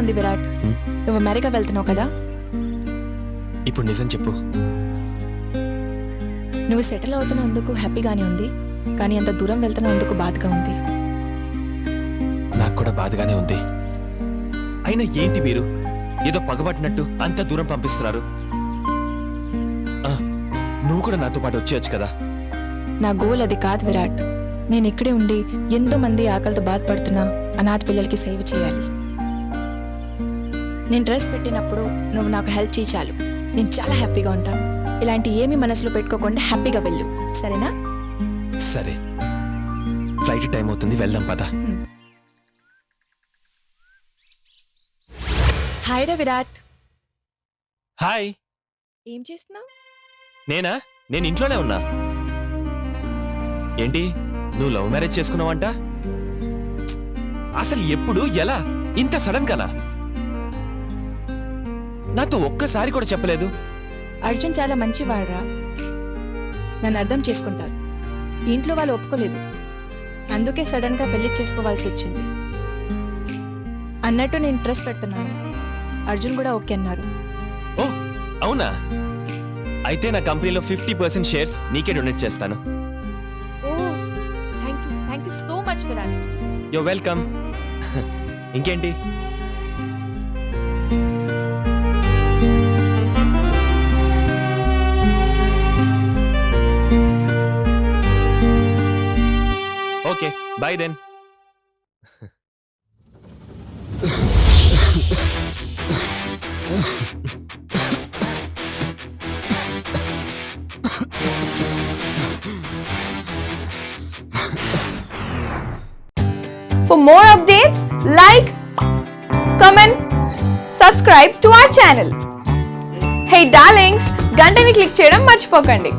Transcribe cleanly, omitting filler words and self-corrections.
ఉంది విరాట్. నువ్వు అమెరికా వెళ్తున్నావు కదా? ఇప్పుడు నిజం చెప్పు. నువ్వు సెటిల్ అవుతున్నందుకు హ్యాపీగానే ఉంది, కానీ అంత దూరం వెళ్తున్నందుకు బాధగా ఉంది. నాకు కూడా బాధగానే ఉంది. అయినా ఏంటి మీరు ఏదో పగబట్టినట్టు అంత దూరం పంపిస్తున్నారు? నువ్వు కూడా నాతో పాటు వచ్చేయచ్చు కదా. నా గోల్ అది కాదు విరాట్. నేను ఇక్కడే ఉండి ఎంతో మంది ఆకలితో బాధపడుతున్నా అనాథ పిల్లలకి సేవ చేయాలి. నేను డ్రెస్ పెట్టినప్పుడు నువ్వు నాకు హెల్ప్ చేయి చాలు, నేను చాలా హ్యాపీగా ఉంటాను. ఇలాంటి ఏమీ మనసులో పెట్టుకోకుండా హ్యాపీగా వెళ్ళు, సరేనా? సరే, ఫ్లైట్ టైం అవుతుంది, వెళ్దాం పద. హాయ్ రా విరాట్. హాయ్. ఏం చేస్తున్నావు? నేనా? నేను ఇంట్లోనే ఉన్నా. ఏంటి నువ్వు లవ్ మ్యారేజ్ చేసుకున్నావంట? అసలు ఎప్పుడు, ఎలా, ఇంత సడన్ గానా? నాతో ఒక్కసారి కూడా చెప్పలేదు. అర్జున్ చాలా మంచివాడురా, నన్ను అర్థం చేసుకుంటారు. ఇంట్లో వాళ్ళు ఒప్పుకోలేదు, అందుకే సడన్ గా పెళ్లి చేసుకోవాల్సి వచ్చింది. అన్నట్టు నేను డ్రెస్ పెడుతున్నాను, అర్జున్ కూడా ఓకే అన్నారు. ఓ అవునా? అయితే నా కంపెనీలో 50% షేర్స్ నీకే డొనేట్ చేస్తాను. Oh thank you so much Virat. Yo welcome. ఇంకేంటి? Okay bye then. For more updates, like, comment, subscribe to our channel. Hey darlings, గంటని click చేయడం మర్చిపోకండి.